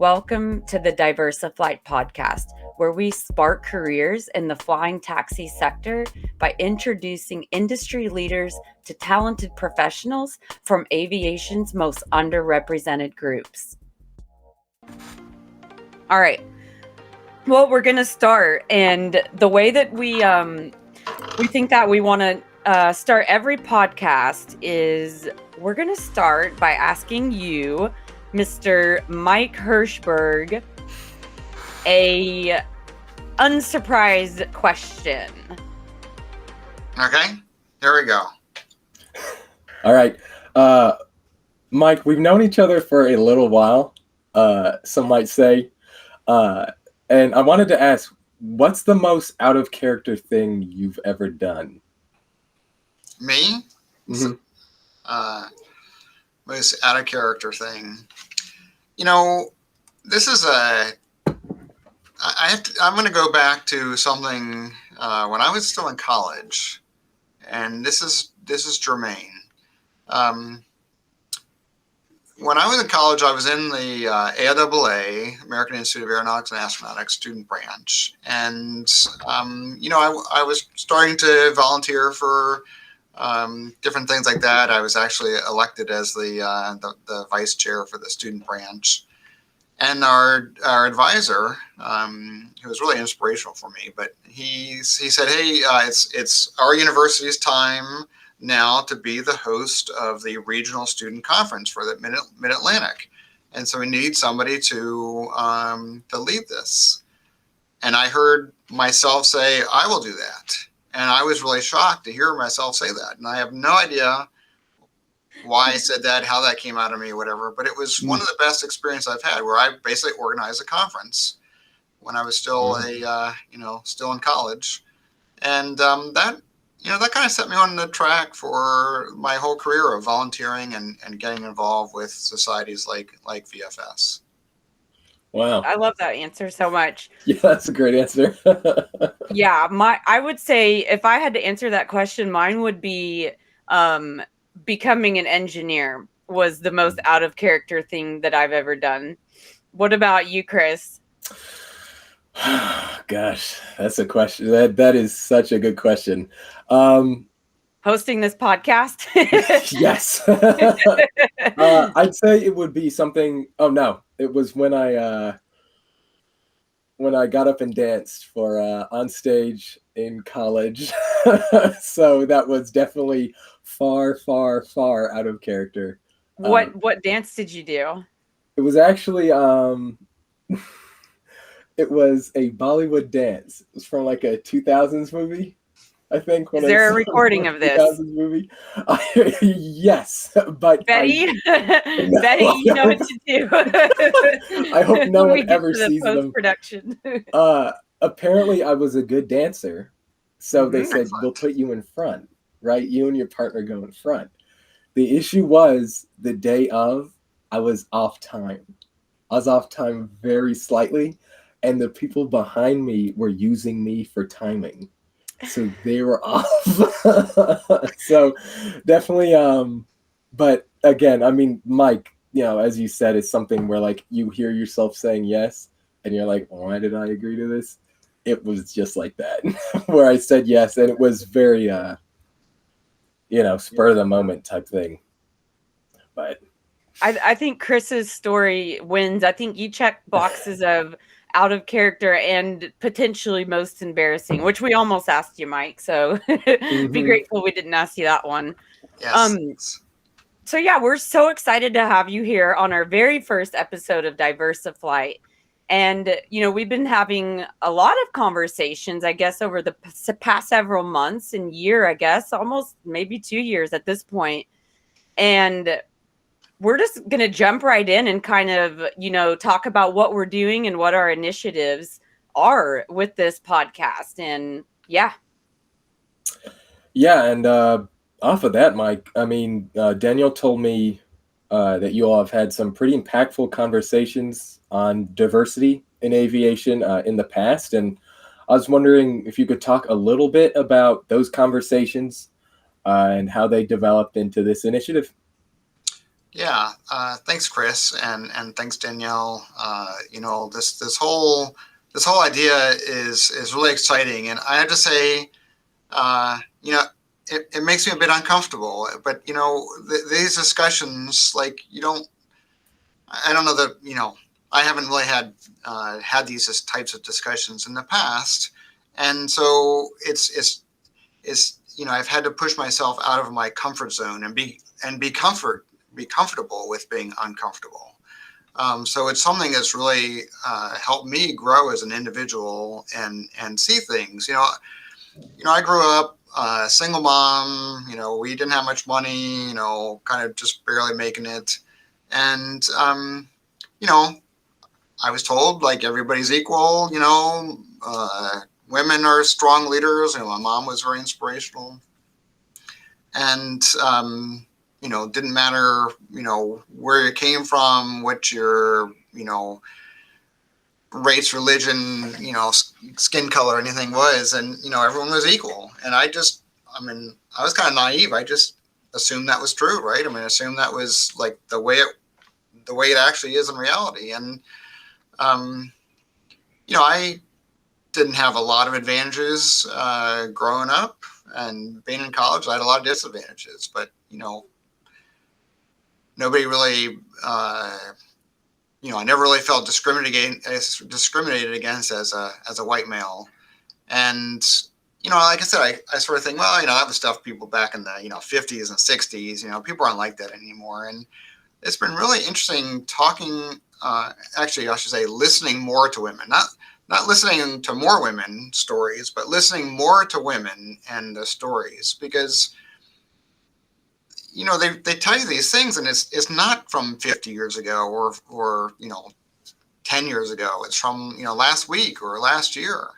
Welcome to the DiversiFlite podcast, where we spark careers in the flying taxi sector by introducing industry leaders to talented professionals from aviation's most underrepresented groups. All right. Well, we're going to start, and the way that we think that we want to start every podcast is we're going to start by asking you, Mr. Mike Hirschberg, a unsurprised question. Okay, here we go. All right. Mike, we've known each other for a little while, some might say. And I wanted to ask, what's the most out of character thing you've ever done? Me? Mm-hmm. Most out of character thing. You know, this is I'm going to go back to something when I was still in college, and this is germane. When I was in college, I was in the AIAA, American Institute of Aeronautics and Astronautics student branch. And, I was starting to volunteer for different things like that. I was actually elected as the vice chair for the student branch. And our advisor, who was really inspirational for me, but he said, hey, it's our university's time now to be the host of the regional student conference for the Mid-Atlantic. And so we need somebody to lead this. And I heard myself say, I will do that. And I was really shocked to hear myself say that. And I have no idea why I said that, how that came out of me, whatever. But it was one of the best experiences I've had, where I basically organized a conference when I was still still in college. And that kind of set me on the track for my whole career of volunteering and getting involved with societies like VFS. Wow. I love that answer so much. Yeah, that's a great answer. Yeah, I would say if I had to answer that question, mine would be becoming an engineer was the most out of character thing that I've ever done. What about you, Chris? Gosh, that's a question. That is such a good question. Hosting this podcast? Yes. I'd say it would be something. Oh no, it was when I got up and danced for on stage in college. So that was definitely far out of character. What dance did you do? It was actually it was a Bollywood dance. It was from like a 2000s movie, I think. Is there a recording of this? 2000s movie? Yes, but Betty, Betty, you know what to do. I hope no one ever sees them. Post-production. Apparently, I was a good dancer, so they said, we'll put you in front, right? You and your partner go in front. The issue was the day of, I was off time. I was off time very slightly, and the people behind me were using me for timing. So they were off. So definitely, but again, I mean, Mike, as you said, it's something where like you hear yourself saying yes, and you're like, why did I agree to this? It was just like that, where I said yes, and it was very, spur of the moment type thing. But I think Chris's story wins. I think you check boxes of out of character and potentially most embarrassing, which we almost asked you, Mike. So be grateful we didn't ask you that one. Yes. So yeah, we're so excited to have you here on our very first episode of DiversiFlite. And, we've been having a lot of conversations, I guess, over the past several months and year, I guess, almost maybe 2 years at this point. And we're just going to jump right in and kind of, talk about what we're doing and what our initiatives are with this podcast. And yeah. Yeah. And off of that, Mike, I mean, Daniel told me that you all have had some pretty impactful conversations on diversity in aviation in the past. And I was wondering if you could talk a little bit about those conversations and how they developed into this initiative. Yeah, thanks, Chris, and thanks, Danielle. This whole idea is really exciting, and I have to say, it makes me a bit uncomfortable. But these discussions, like I don't know that I haven't really had these types of discussions in the past, and so it's I've had to push myself out of my comfort zone and be comfortable with being uncomfortable. So it's something that's really helped me grow as an individual and see things. I grew up single mom. We didn't have much money. Kind of just barely making it, and I was told like everybody's equal. Women are strong leaders. My mom was very inspirational, and didn't matter where you came from, what your race, religion, skin color, anything was, and everyone was equal. And I was kind of naive. I just assumed that was true, right? I assumed that was like the way it actually is in reality. And I didn't have a lot of advantages growing up, and being in college, I had a lot of disadvantages. But nobody really, I never really felt discriminated against as a white male. And like I said, I sort of think, well, that was stuff people back in the 50s and 60s. People aren't like that anymore. And it's been really interesting talking. Actually, I should say, listening more to women, not listening to more women stories, but listening more to women and the stories, because they tell you these things, and it's not from 50 years ago or 10 years ago. It's from last week or last year,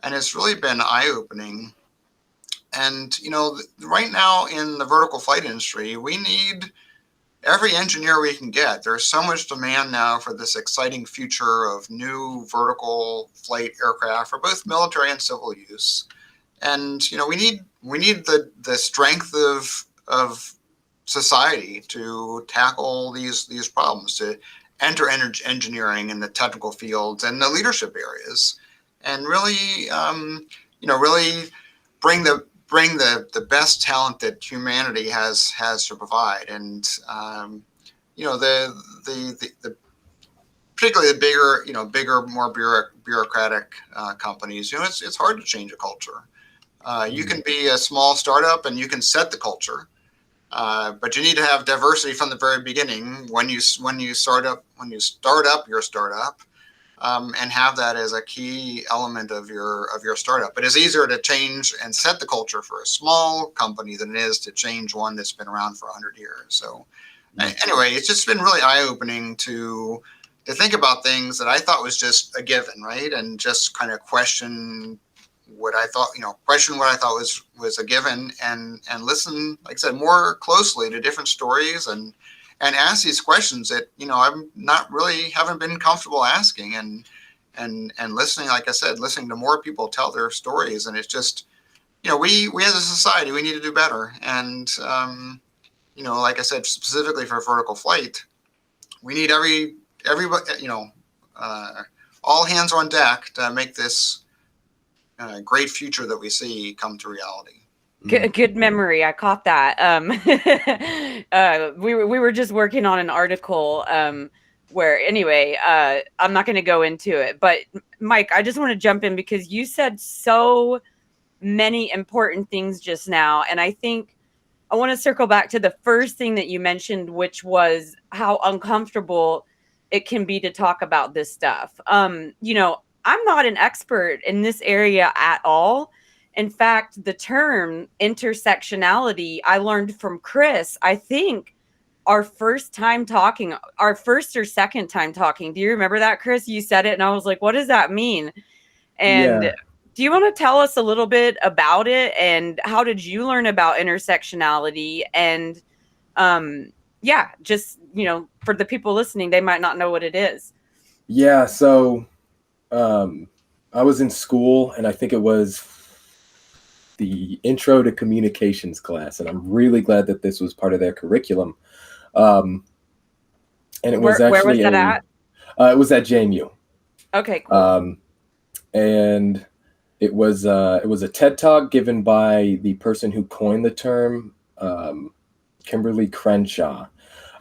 and it's really been eye-opening. And right now in the vertical flight industry, we need every engineer we can get. There's so much demand now for this exciting future of new vertical flight aircraft for both military and civil use. And we need the strength of society to tackle these problems, to enter engineering in the technical fields and the leadership areas, and really really bring the best talent that humanity has to provide. And the particularly the bigger, more bureaucratic companies, it's hard to change a culture. You can be a small startup and you can set the culture, but you need to have diversity from the very beginning when you start up your startup, and have that as a key element of your startup. But it's easier to change and set the culture for a small company than it is to change one that's been around for 100 years. So anyway, it's just been really eye-opening to think about things that I thought was just a given, right? And just kind of question what I thought was a given, and listen, like I said, more closely to different stories, and ask these questions that I'm not really haven't been comfortable asking, and listening, like I said, listening to more people tell their stories. And it's just we as a society, we need to do better. And like I said, specifically for vertical flight, we need everybody, all hands on deck to make this great future that we see come to reality. Good memory. I caught that. We were just working on an article where, anyway, I'm not going to go into it. But Mike, I just want to jump in because you said so many important things just now, and I think I want to circle back to the first thing that you mentioned, which was how uncomfortable it can be to talk about this stuff. I'm not an expert in this area at all. In fact, the term intersectionality, I learned from Chris, I think our first or second time talking. Do you remember that, Chris? You said it, and I was like, what does that mean? And Yeah. do you want to tell us a little bit about it, and how did you learn about intersectionality? And just, for the people listening, they might not know what it is. Yeah, so I was in school, and I think it was the intro to communications class, and I'm really glad that this was part of their curriculum. And it was Where was actually that at? It was at JMU. Okay, cool. And it was a TED Talk given by the person who coined the term, Kimberly Crenshaw.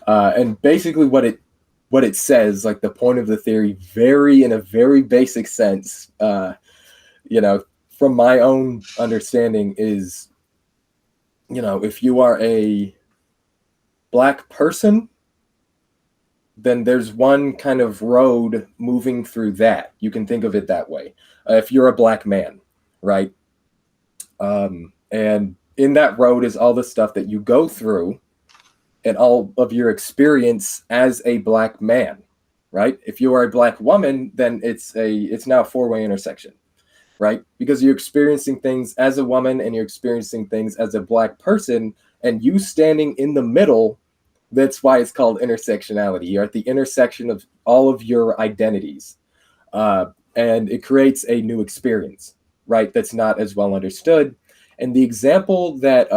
And basically what it says, like the point of the theory, in a very basic sense, from my own understanding is, if you are a Black person, then there's one kind of road moving through that. You can think of it that way. If you're a Black man, right? And in that road is all the stuff that you go through and all of your experience as a Black man, right? If you are a Black woman, then it's now a four-way intersection, right? Because you're experiencing things as a woman and you're experiencing things as a Black person, and you standing in the middle. That's why it's called intersectionality. You're at the intersection of all of your identities, and it creates a new experience, right? That's not as well understood. And the example that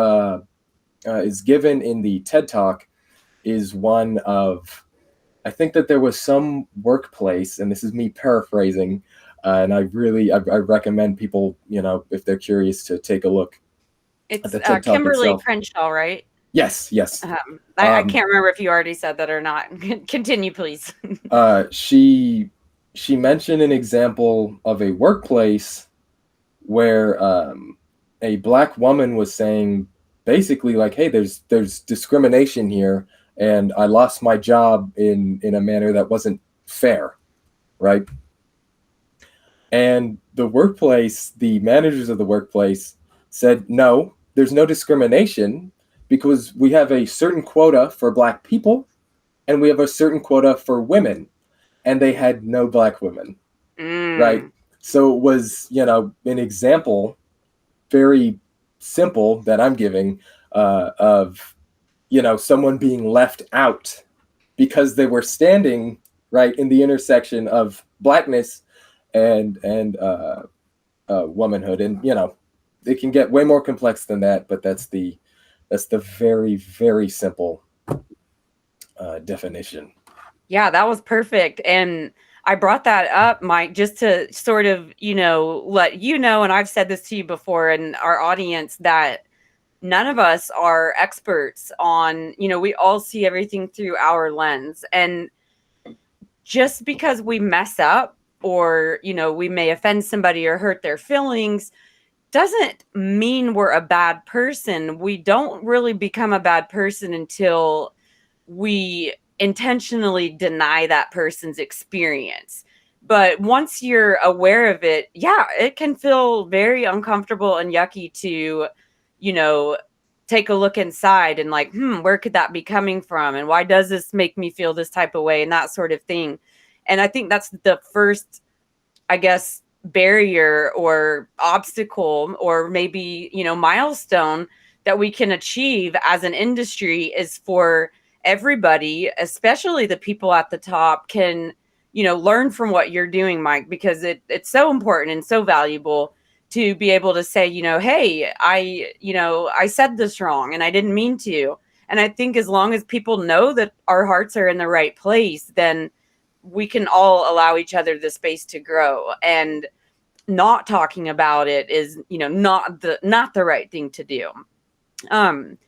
is given in the TED Talk is one of, I think that there was some workplace, and this is me paraphrasing, and I recommend people, if they're curious, to take a look It's at the TED Talk Kimberly itself. Crenshaw, right? Yes. I can't remember if you already said that or not. Continue, please. She mentioned an example of a workplace where a Black woman was saying basically like, hey, there's discrimination here, and I lost my job in a manner that wasn't fair, right? And the managers of the workplace said, no, there's no discrimination because we have a certain quota for Black people and we have a certain quota for women, and they had no Black women, right? So it was, an example, very simple, that I'm giving of, someone being left out because they were standing right in the intersection of Blackness and womanhood. And it can get way more complex than that, but that's the very, very simple definition. Yeah, that was perfect. And I brought that up, Mike, just to sort of, let you know, and I've said this to you before and our audience, that none of us are experts on, we all see everything through our lens. And just because we mess up or, we may offend somebody or hurt their feelings doesn't mean we're a bad person. We don't really become a bad person until we intentionally deny that person's experience. But once you're aware of it, yeah, it can feel very uncomfortable and yucky to, take a look inside and like, where could that be coming from? And why does this make me feel this type of way? And that sort of thing. And I think that's the first, I guess, barrier or obstacle or maybe, milestone that we can achieve as an industry is for everybody, especially the people at the top, can, learn from what you're doing, Mike, because it's so important and so valuable to be able to say, hey, I said this wrong and I didn't mean to. And I think as long as people know that our hearts are in the right place, then we can all allow each other the space to grow. And not talking about it is, not the right thing to do. And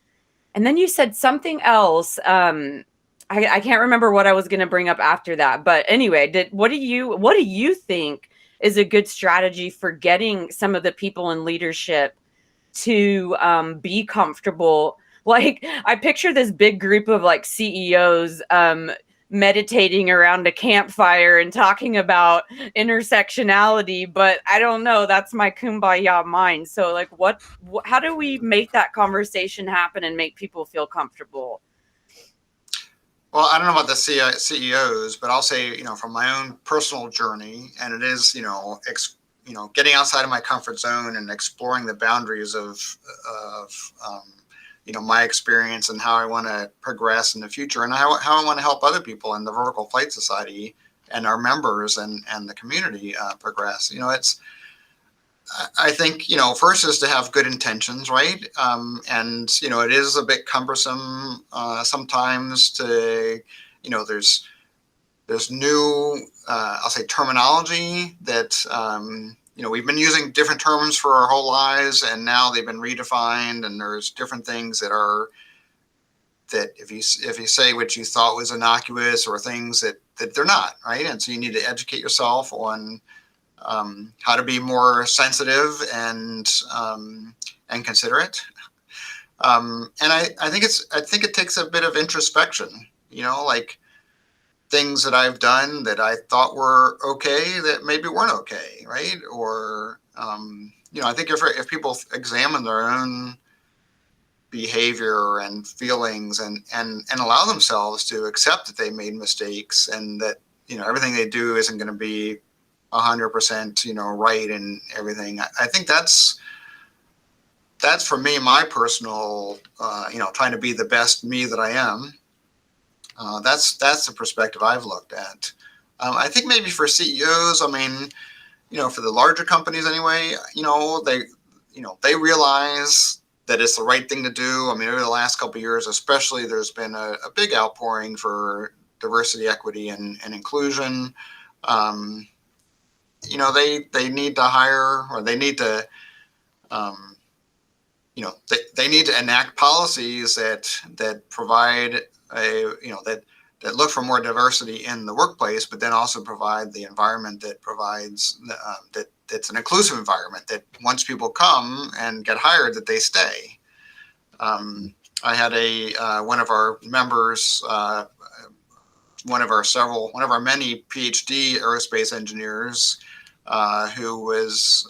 then you said something else. I can't remember what I was going to bring up after that. But anyway, what do you think is a good strategy for getting some of the people in leadership to be comfortable? Like, I picture this big group of like CEOs meditating around a campfire and talking about intersectionality, but I don't know, that's my kumbaya mind. So like how do we make that conversation happen and make people feel comfortable? Well, I don't know about the CEOs, but I'll say, from my own personal journey, and it is, getting outside of my comfort zone and exploring the boundaries of my experience and how I want to progress in the future and how I want to help other people in the Vertical Flight Society and our members and the community progress. It's I think, first is to have good intentions, right? And, it is a bit cumbersome sometimes to, there's new, I'll say, terminology that, we've been using different terms for our whole lives, and now they've been redefined, and there's different things that if you say what you thought was innocuous, or things that they're not, right? And so you need to educate yourself on how to be more sensitive and considerate. And I think it takes a bit of introspection, like things that I've done that I thought were okay that maybe weren't okay, right? Or I think if people examine their own behavior and feelings and allow themselves to accept that they made mistakes, and that everything they do isn't going to be 100% right and everything. I think that's for me, my personal trying to be the best me that I am. That's the perspective I've looked at. I think maybe for CEOs, for the larger companies anyway, they realize that it's the right thing to do. Over the last couple of years, especially, there's been a big outpouring for diversity, equity, and inclusion. They need to hire, or they need to, they need to enact policies that provide that look for more diversity in the workplace, but then also provide the environment that provides that's an inclusive environment, that once people come and get hired, that they stay. I had one of our members, one of our many PhD aerospace engineers, who was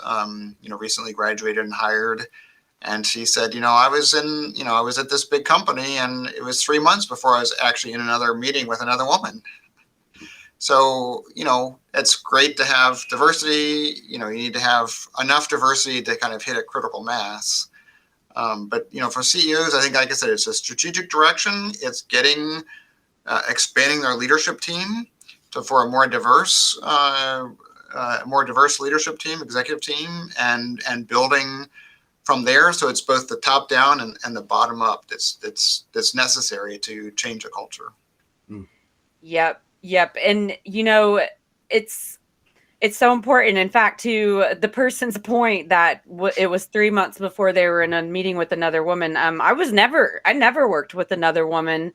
recently graduated and hired. And she said, I was at this big company, and it was 3 months before I was actually in another meeting with another woman. So, it's great to have diversity. You need to have enough diversity to kind of hit a critical mass. But, for CEOs, I think, like I said, it's a strategic direction. It's expanding their leadership team for a more diverse leadership team, executive team, and building from there. So it's both the top down and the bottom up that's necessary to change a culture. Yep. And it's so important. In fact, to the person's point that it was 3 months before they were in a meeting with another woman. I never worked with another woman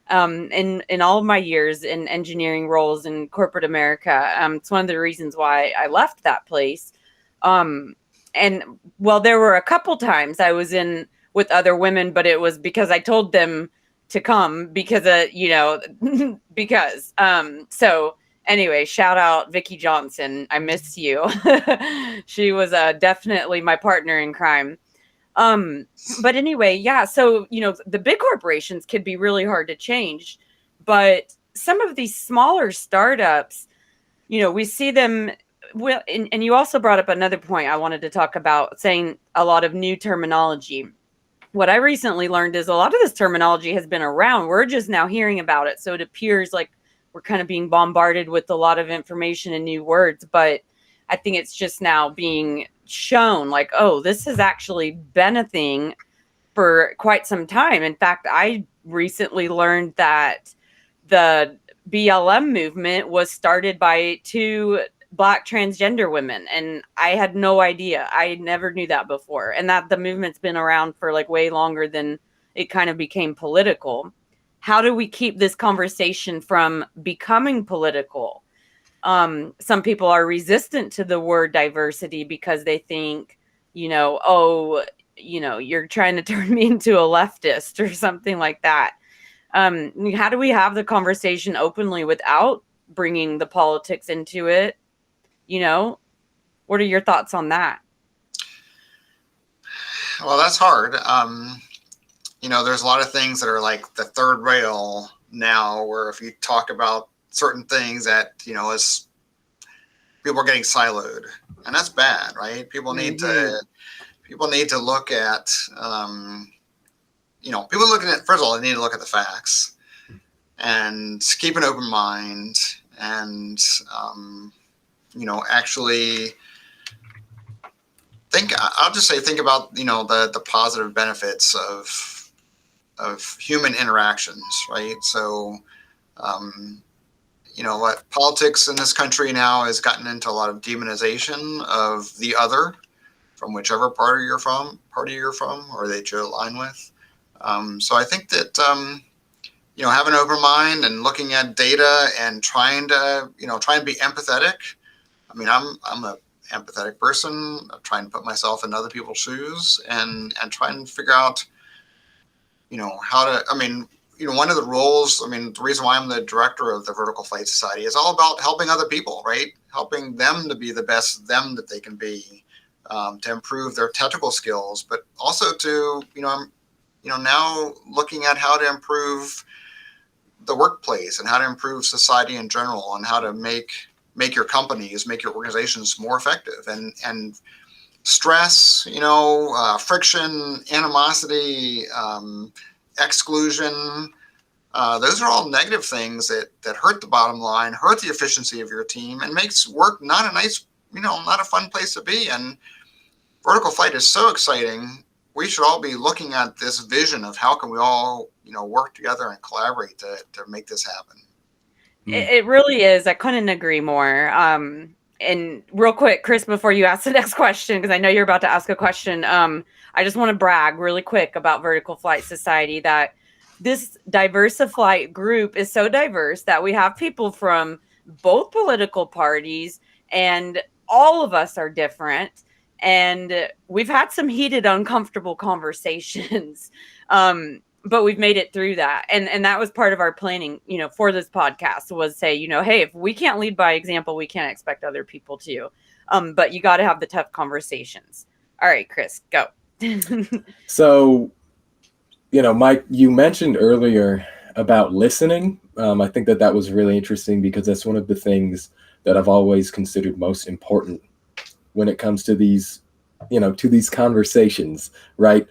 in all of my years in engineering roles in corporate America. It's one of the reasons why I left that place. And there were a couple times I was in with other women, but it was because I told them to come because, so anyway, shout out Vicki Johnson. I miss you. She was definitely my partner in crime. But anyway, yeah. So, the big corporations could be really hard to change, but some of these smaller startups, we see them. Well, and you also brought up another point I wanted to talk about, saying a lot of new terminology. What I recently learned is a lot of this terminology has been around. We're just now hearing about it. So it appears like we're kind of being bombarded with a lot of information and new words. But I think it's just now being shown like, oh, this has actually been a thing for quite some time. In fact, I recently learned that the BLM movement was started by 2 Black transgender women, and I had no idea. I never knew that before, and that the movement's been around for like way longer than it kind of became political. How do we keep this conversation from becoming political? Some people are resistant to the word diversity because they think, you're trying to turn me into a leftist or something like that. How do we have the conversation openly without bringing the politics into it? What are your thoughts on that? Well, that's hard. There's a lot of things that are like the third rail now, where if you talk about certain things that, as people are getting siloed, and that's bad, right? People need to look at, people looking at, first of all, they need to look at the facts and keep an open mind and, actually I'll just say, think about, the positive benefits of human interactions, right? So, what politics in this country now has gotten into a lot of demonization of the other, from whichever party you're from, or that you align with. So I think that, have an open mind and looking at data and trying to be empathetic. I mean, I'm a empathetic person. I'm trying to put myself in other people's shoes and try and figure out, how to, one of the roles, the reason why I'm the director of the Vertical Flight Society is all about helping other people, right? Helping them to be the best them that they can be, to improve their technical skills, but also to, now looking at how to improve the workplace and how to improve society in general, and how to make your companies, make your organizations more effective. And stress, friction, animosity, exclusion, those are all negative things that hurt the bottom line, hurt the efficiency of your team, and makes work not a nice, not a fun place to be. And vertical flight is so exciting. We should all be looking at this vision of how can we all, work together and collaborate to make this happen. It really is. I couldn't agree more. And real quick, Chris, before you ask the next question, because I know you're about to ask a question, I just want to brag really quick about Vertical Flight Society, that this DiversiFlite group is so diverse that we have people from both political parties, and all of us are different. And we've had some heated, uncomfortable conversations. But we've made it through that. And that was part of our planning, for this podcast, was say, hey, if we can't lead by example, we can't expect other people to. But you got to have the tough conversations. All right, Chris, go. So, Mike, you mentioned earlier about listening. I think that was really interesting, because that's one of the things that I've always considered most important when it comes to these, to these conversations, right?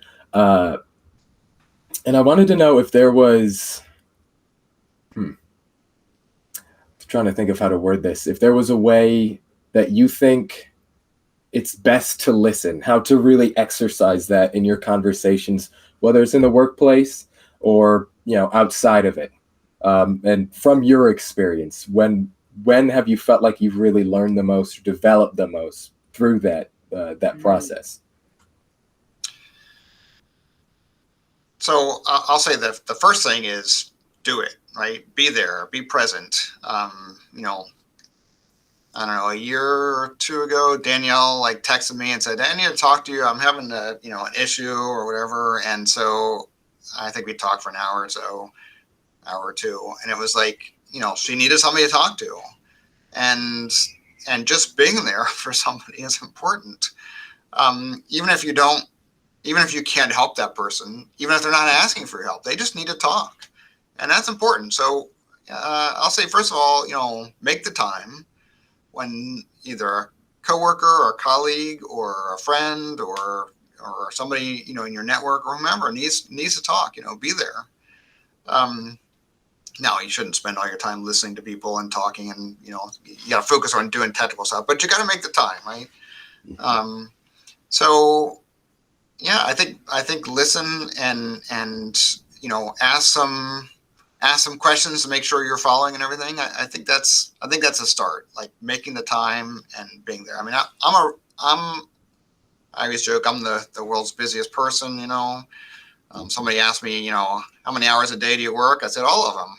And I wanted to know if there was, trying to think of how to word this, if there was a way that you think it's best to listen, how to really exercise that in your conversations, whether it's in the workplace or, outside of it. And from your experience, when have you felt like you've really learned the most or developed the most through that process? So I'll say that the first thing is do it, right? Be there, be present. I don't know, a year or two ago, Danielle texted me and said, I need to talk to you. I'm having an issue or whatever. And so I think we talked for an hour or two. And it was she needed somebody to talk to. And just being there for somebody is important. Even if you can't help that person, even if they're not asking for your help, they just need to talk. And that's important. So I'll say, first of all, make the time when either a coworker or a colleague or a friend or somebody, in your network or whomever needs to talk, be there. Now, you shouldn't spend all your time listening to people and talking, and, you got to focus on doing technical stuff, but you got to make the time, right? So, yeah, I think listen and ask some questions to make sure you're following and everything. I think that's a start, making the time and being there. I mean, I always joke I'm the world's busiest person. Somebody asked me, how many hours a day do you work? I said all of them.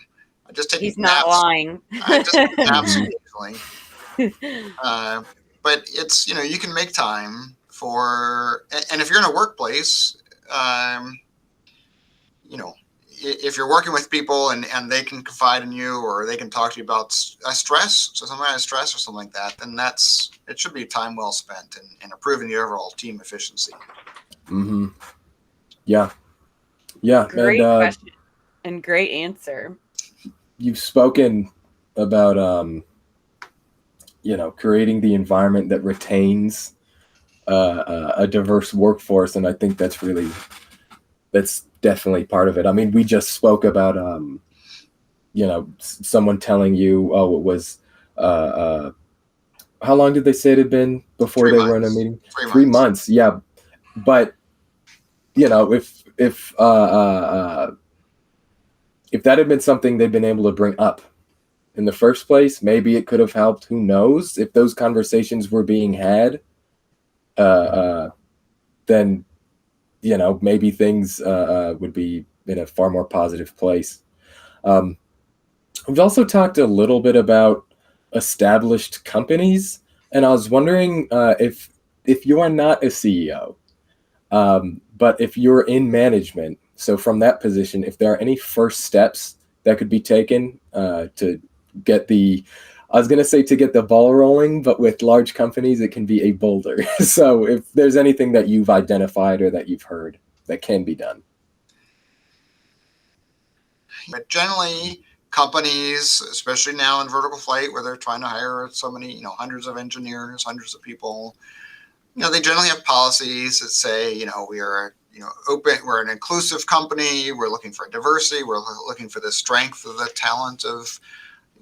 I just take He's naps. Not lying. I just take naps occasionally. But it's you can make time for, and if you're in a workplace, if you're working with people and they can confide in you, or they can talk to you about stress, so somebody has stress or something like that, then it should be time well spent in improving the overall team efficiency. Mm-hmm. Yeah. Great question and great answer. You've spoken about, creating the environment that retains a diverse workforce. And I think that's definitely part of it. I mean, we just spoke about, someone telling you, oh, it was how long did they say it had been before 3 they months. were in a meeting? 3 3 months. months, yeah. But if that had been something they'd been able to bring up in the first place, maybe it could have helped. Who knows? If those conversations were being had, then maybe things would be in a far more positive place. We've also talked a little bit about established companies, and I was wondering if you are not a CEO, but if you're in management, so from that position, if there are any first steps that could be taken to get I was going to say to get the ball rolling, but with large companies, it can be a boulder. So if there's anything that you've identified or that you've heard that can be done. But generally, companies, especially now in vertical flight, where they're trying to hire so many, hundreds of engineers, hundreds of people, they generally have policies that say, we are, open, we're an inclusive company, we're looking for diversity, we're looking for the strength of the talent of,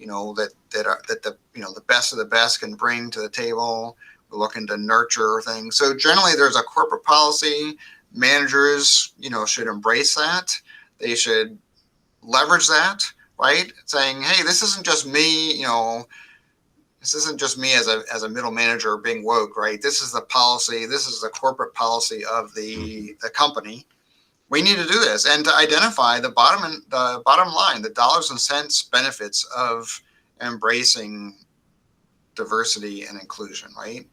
that the best of the best can bring to the table. We're looking to nurture things. So generally, there's a corporate policy. Managers, should embrace that. They should leverage that, right? Saying, hey, this isn't just me, this isn't just me as a middle manager being woke, right? This is the policy. This is the corporate policy of the company. We need to do this and to identify the bottom line, the dollars and cents benefits of embracing diversity and inclusion, right?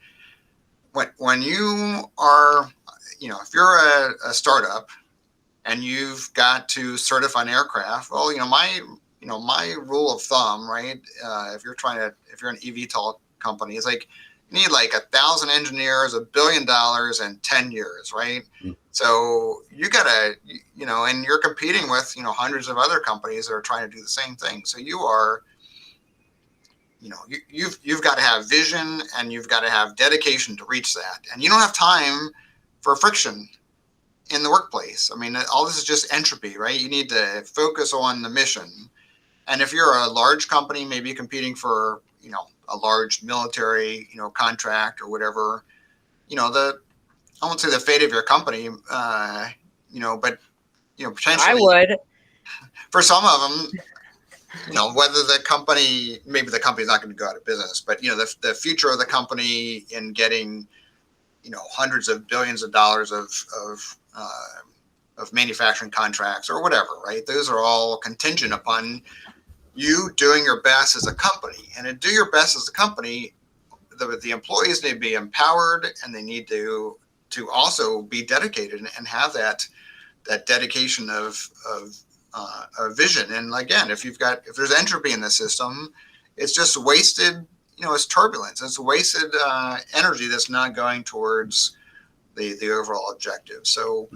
When you are, if you're a startup and you've got to certify an aircraft, well, my rule of thumb, right? If you're an eVTOL company, is like you need like 1,000 engineers, $1 billion in 10 years, right? Mm. So you gotta, and you're competing with, hundreds of other companies that are trying to do the same thing. So you are, you've got to have vision and you've got to have dedication to reach that. And you don't have time for friction in the workplace. I mean, all this is just entropy, right? You need to focus on the mission. And if you're a large company, maybe competing for, a large military, contract or whatever, I won't say the fate of your company, but, potentially. I would. For some of them, whether the company, maybe the company's not going to go out of business, but, the future of the company in getting, hundreds of billions of dollars of manufacturing contracts or whatever, right? Those are all contingent upon you doing your best as a company. And to do your best as a company, the employees need to be empowered and they need to also be dedicated and have that dedication of vision. And again, if there's entropy in the system, it's just wasted, it's turbulence. It's wasted energy that's not going towards the overall objective. So,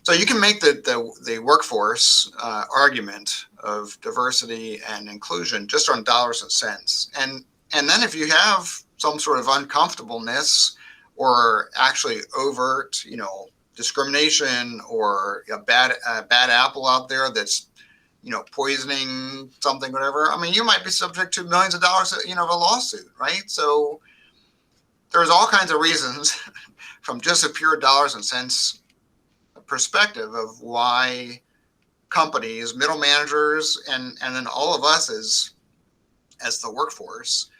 so you can make the workforce argument of diversity and inclusion just on dollars and cents. And then if you have some sort of uncomfortableness or actually overt, discrimination or a bad apple out there that's, poisoning something, whatever. I mean, you might be subject to millions of dollars, of a lawsuit, right? So there's all kinds of reasons from just a pure dollars and cents perspective of why companies, middle managers, and then all of us as the workforce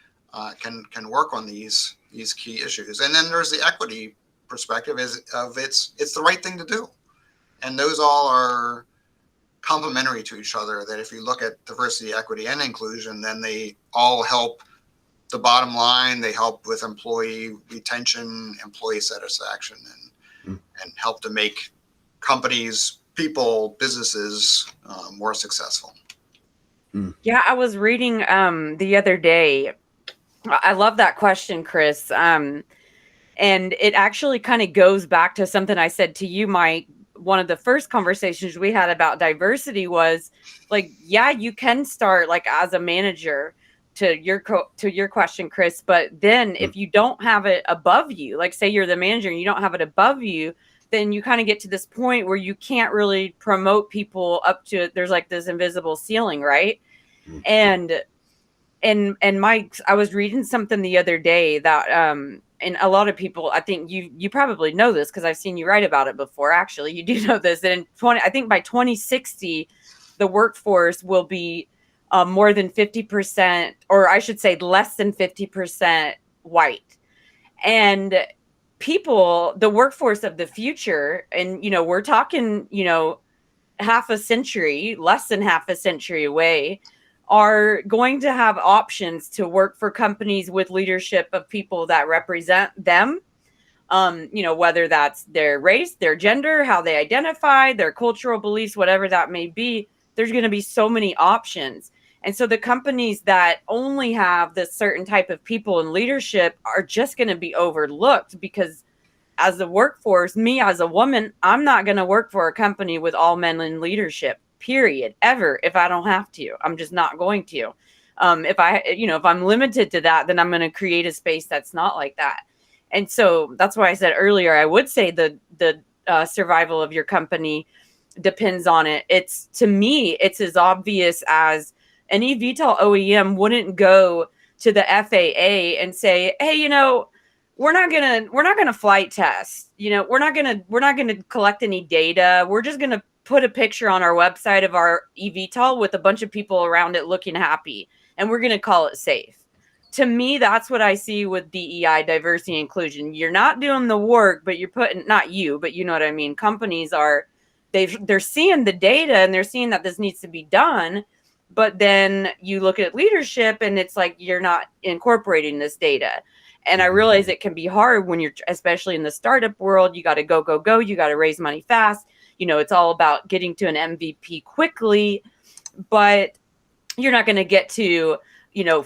can work on these key issues. And then there's the equity perspective it's the right thing to do. And those all are complementary to each other, that if you look at diversity, equity, and inclusion, then they all help the bottom line. They help with employee retention, employee satisfaction, and help to make companies, people, businesses more successful. Yeah, I was reading the other day. I love that question, Chris. And it actually kind of goes back to something I said to you, Mike. One of the first conversations we had about diversity was like, yeah, you can start like as a manager, to your question, Chris. But then if you don't have it above you, like say you're the manager and you don't have it above you, then you kind of get to this point where you can't really promote people up to, there's like this invisible ceiling, right? And and Mike, I was reading something the other day that and a lot of people, I think you probably know this because I've seen you write about it before. Actually, you do know this. And I think by 2060, the workforce will be more than 50%, or I should say less than 50% white. And people, the workforce of the future, and we're talking, half a century, less than half a century away, are going to have options to work for companies with leadership of people that represent them. Whether that's their race, their gender, how they identify, their cultural beliefs, whatever that may be, there's going to be so many options. And so the companies that only have this certain type of people in leadership are just going to be overlooked because as the workforce, me as a woman, I'm not going to work for a company with all men in leadership, period, ever. If I don't have to, I'm just not going to. If I'm limited to that, then I'm going to create a space that's not like that. And so that's why I said earlier, I would say the survival of your company depends on it. To me, it's as obvious as an eVTOL OEM wouldn't go to the FAA and say, hey, we're not gonna flight test. We're not gonna collect any data. We're just gonna put a picture on our website of our eVTOL with a bunch of people around it looking happy, and we're gonna call it safe. To me, that's what I see with DEI, diversity and inclusion. You're not doing the work, but you're putting, not you, but you know what I mean. Companies they're seeing the data and they're seeing that this needs to be done. But then you look at leadership and it's like, you're not incorporating this data. And I realize it can be hard when you're, especially in the startup world, you got to go. You got to raise money fast. It's all about getting to an MVP quickly, but you're not going to get to,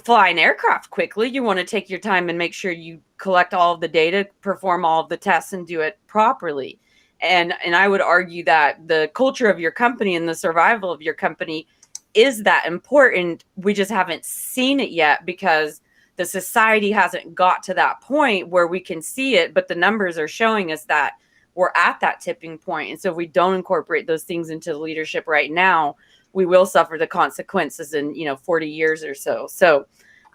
fly an aircraft quickly. You want to take your time and make sure you collect all of the data, perform all of the tests, and do it properly. And I would argue that the culture of your company and the survival of your company is that important. We just haven't seen it yet because the society hasn't got to that point where we can see it, but the numbers are showing us that we're at that tipping point. And so if we don't incorporate those things into leadership right now, we will suffer the consequences in 40 years or so. So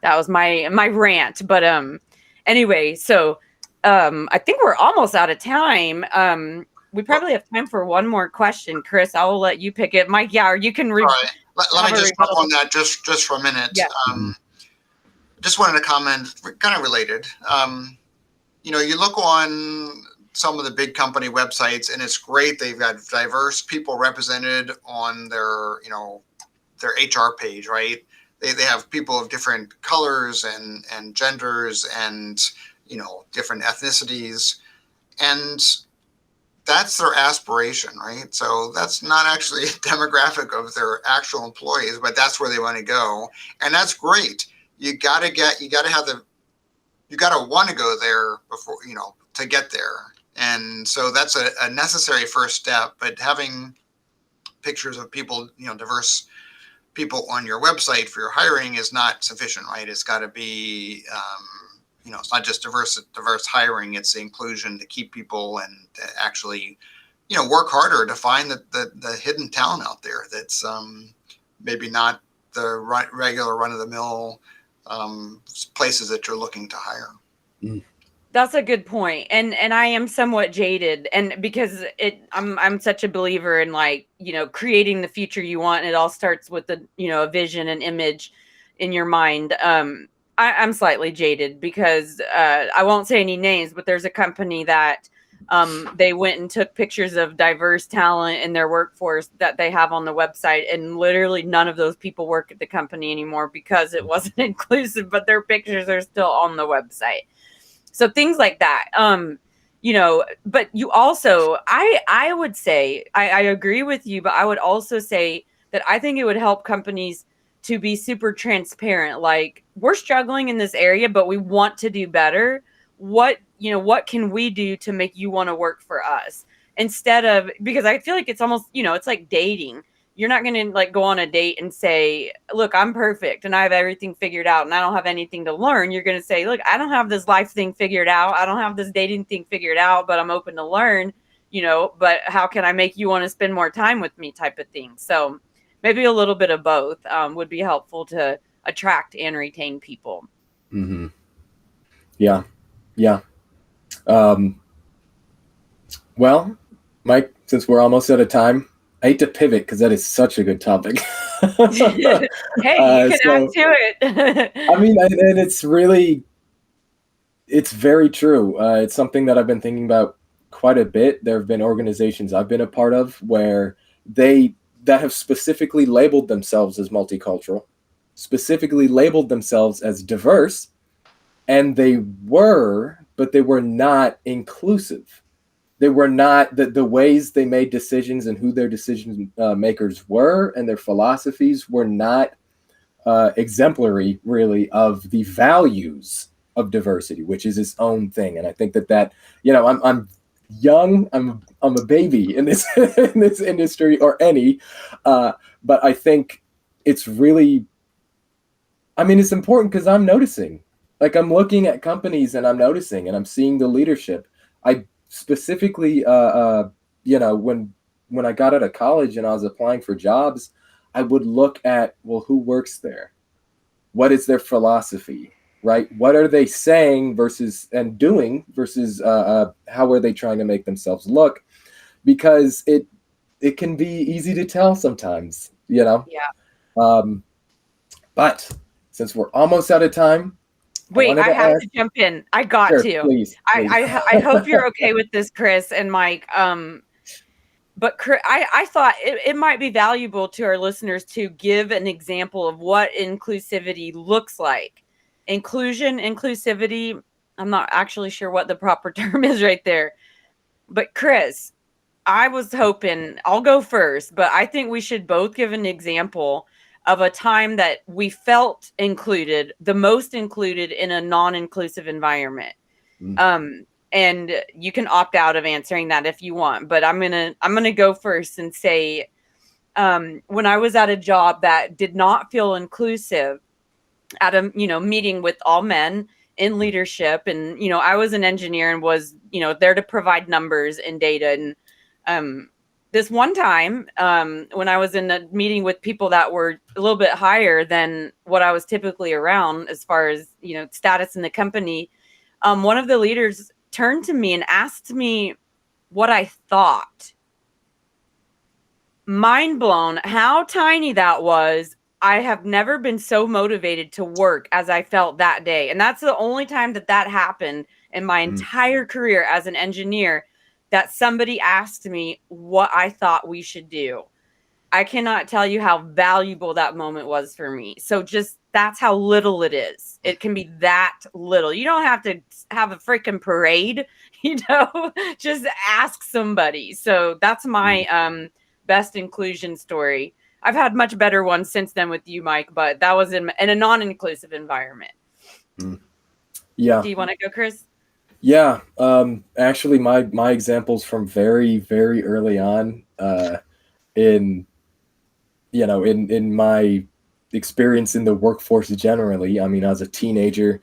that was my rant. But anyway, so I think we're almost out of time. We probably have time for one more question. Chris, I will let you pick it. Mike, yeah, or you can All right. Let me just hop on that just for a minute. Yeah. Just wanted to comment, kind of related. You look on some of the big company websites, and it's great. They've got diverse people represented on their HR page, right? They have people of different colors and genders and different ethnicities, and that's their aspiration, right? So that's not actually a demographic of their actual employees, but that's where they want to go, and that's great. You gotta want to go there before to get there, and so that's a necessary first step. But having pictures of people, diverse people on your website for your hiring is not sufficient, right? It's got to be it's not just diverse hiring, it's the inclusion to keep people and to actually, work harder to find the hidden talent out there that's maybe not the regular run-of-the-mill places that you're looking to hire. That's a good point. And I am somewhat jaded, and because I'm such a believer in creating the future you want, and it all starts with a vision and image in your mind. I'm slightly jaded because I won't say any names, but there's a company that they went and took pictures of diverse talent in their workforce that they have on the website, and literally none of those people work at the company anymore because it wasn't inclusive, but their pictures are still on the website. So things like that. But you also, I would say, I agree with you, but I would also say that I think it would help companies to be super transparent. Like, we're struggling in this area, but we want to do better. What can we do to make you want to work for us? Instead of, because I feel like it's almost, it's like dating. You're not going to go on a date and say, look, I'm perfect and I have everything figured out and I don't have anything to learn. You're going to say, look, I don't have this life thing figured out. I don't have this dating thing figured out, but I'm open to learn, but how can I make you want to spend more time with me type of thing? So maybe a little bit of both would be helpful to attract and retain people. Mm-hmm. Yeah. Well, Mike, since we're almost out of time, I hate to pivot because that is such a good topic. Hey, you can add to it. I mean, and it's very true. It's something that I've been thinking about quite a bit. There have been organizations I've been a part of where that have specifically labeled themselves as multicultural, specifically labeled themselves as diverse, and but they were not inclusive. They were not the ways they made decisions and who their decision makers were and their philosophies were not exemplary, really, of the values of diversity, which is its own thing. And I think that I'm young, I'm a baby in this in this industry or any, but I think it's really, I mean, it's important because I'm noticing. Like, I'm looking at companies and I'm noticing and I'm seeing the leadership. I specifically, when I got out of college and I was applying for jobs, I would look at, well, who works there? What is their philosophy, right? What are they saying and doing versus how are they trying to make themselves look? Because it can be easy to tell sometimes, Yeah. But since we're almost out of time, wait, I have to jump in. I got sure, to. Please. I hope you're okay with this, Chris and Mike. But I thought it might be valuable to our listeners to give an example of what inclusivity looks like. Inclusivity, I'm not actually sure what the proper term is right there. But Chris, I was hoping, I'll go first, but I think we should both give an example of a time that we felt included, the most included in a non-inclusive environment. And you can opt out of answering that if you want, but I'm gonna go first and say, when I was at a job that did not feel inclusive, at a meeting with all men in leadership, and I was an engineer and was there to provide numbers and data, and this one time, when I was in a meeting with people that were a little bit higher than what I was typically around as far as status in the company, one of the leaders turned to me and asked me what I thought. Mind blown how tiny that was. I have never been so motivated to work as I felt that day. And that's the only time that happened in my entire career as an engineer, that somebody asked me what I thought we should do. I cannot tell you how valuable that moment was for me. So just, that's how little it is. It can be that little. You don't have to have a freaking parade, just ask somebody. So that's my best inclusion story. I've had much better ones since then with you, Mike, but that was in a non-inclusive environment. Yeah. Do you want to go, Chris? Yeah. Actually, my examples from very, very early on in my experience in the workforce generally. I mean, I was a teenager,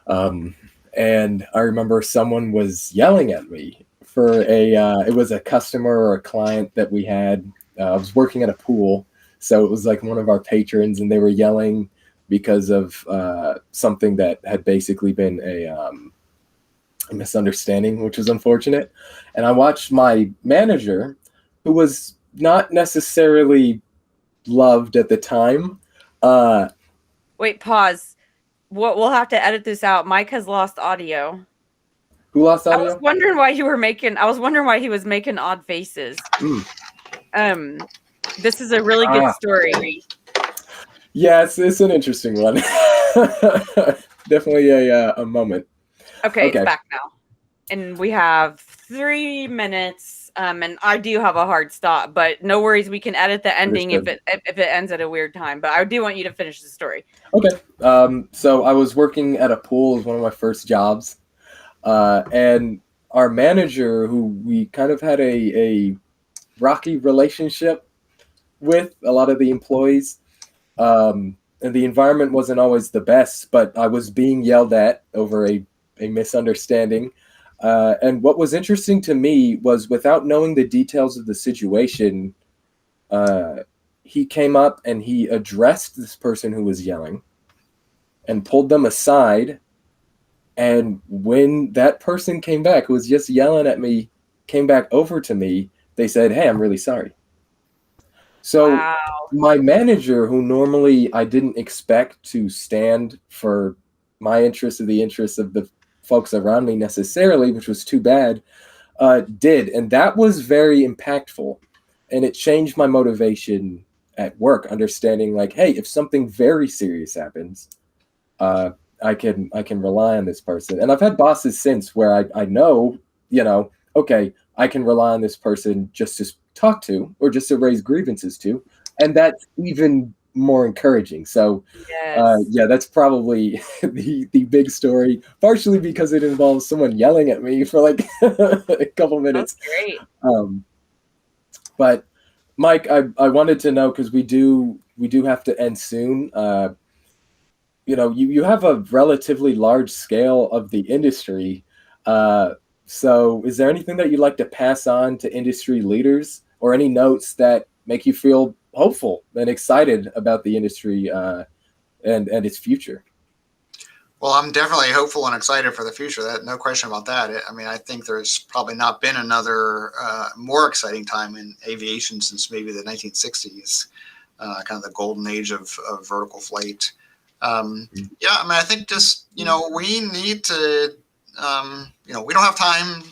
and I remember someone was yelling at me for it was a customer or a client that we had. I was working at a pool, so it was like one of our patrons, and they were yelling because of something that had basically been a misunderstanding, which was unfortunate. And I watched my manager, who was not necessarily loved at the time. Wait, pause. We'll have to edit this out. Mike has lost audio. Who lost audio? I was wondering why he was making odd faces. This is a really good story. Yeah, it's an interesting one. Definitely a moment. Okay, it's back now. And we have 3 minutes. And I do have a hard stop, but no worries. We can edit the ending if it ends at a weird time. But I do want you to finish the story. Okay. So I was working at a pool. It was one of my first jobs. And our manager, who we kind of had a rocky relationship with a lot of the employees, and the environment wasn't always the best, but I was being yelled at over a misunderstanding. And what was interesting to me was, without knowing the details of the situation, he came up and he addressed this person who was yelling and pulled them aside. And when that person came back, who was just yelling at me, came back over to me, they said, "Hey, I'm really sorry." So Wow. my manager, who normally I didn't expect to stand for my interests or the interests of the folks around me necessarily, which was too bad, did. And that was very impactful. And it changed my motivation at work, understanding like, hey, if something very serious happens, I can rely on this person. And I've had bosses since where I know, okay, I can rely on this person just to talk to or just to raise grievances to. And that's even more encouraging. So Yes. yeah, that's probably the big story, partially because it involves someone yelling at me for like a couple minutes. That's great. But Mike, I wanted to know, because we do have to end soon. You have a relatively large scale of the industry. So is there anything that you'd like to pass on to industry leaders, or any notes that make you feel hopeful and excited about the industry and its future? Well, I'm definitely hopeful and excited for the future. No question about that. I think there's probably not been another more exciting time in aviation since maybe the 1960s, kind of the golden age of vertical flight. Yeah, I think just, we need to, we don't have time.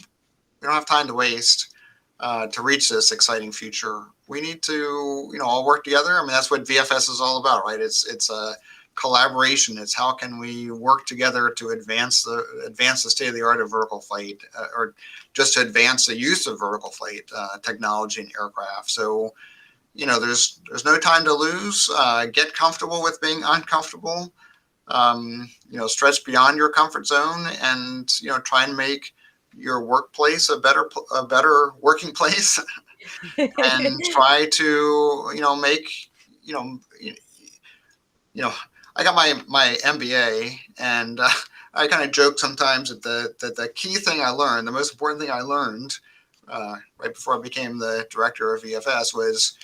We don't have time to waste to reach this exciting future. We need to, all work together. That's what VFS is all about, right? It's a collaboration. It's how can we work together to advance the state of the art of vertical flight, or just to advance the use of vertical flight technology in aircraft. So, there's no time to lose. Get comfortable with being uncomfortable. Stretch beyond your comfort zone, and try and make your workplace a better working place, and try to make I got my MBA, and I kind of joke sometimes that the key thing I learned, the most important thing I learned right before I became the director of VFS, was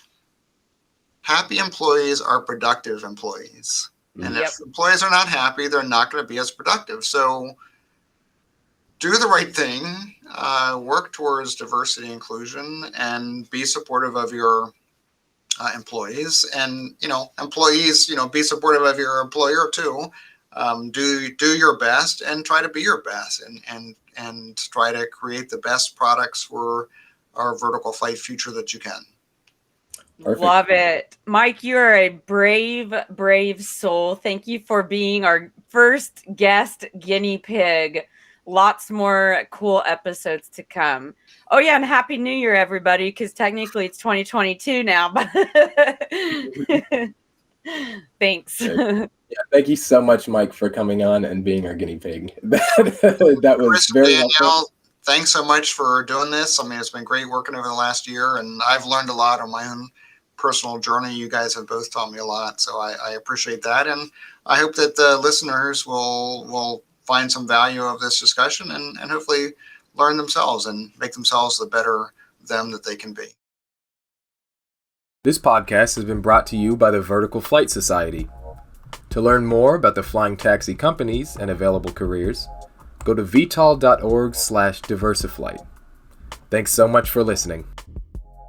happy employees are productive employees. And if employees are not happy, they're not going to be as productive. So do the right thing, work towards diversity and inclusion, and be supportive of your employees. And, employees, be supportive of your employer too. Do your best and try to be your best, and try to create the best products for our vertical flight future that you can. Perfect. Love it. Mike, you're a brave soul. Thank you for being our first guest guinea pig. Lots more cool episodes to come. Oh yeah, and Happy New Year, everybody, because technically it's 2022 now. But thanks. Yeah, thank you so much, Mike, for coming on and being our guinea pig. That was very helpful. Thanks so much for doing this. It's been great working over the last year, and I've learned a lot on my own personal journey. You guys have both taught me a lot, so I appreciate that, and I hope that the listeners will find some value of this discussion, and hopefully learn themselves and make themselves the better them that they can be. This podcast has been brought to you by the Vertical Flight Society. To learn more about the flying taxi companies and available careers, go to vtol.org/DiversiFlite. Thanks so much for listening.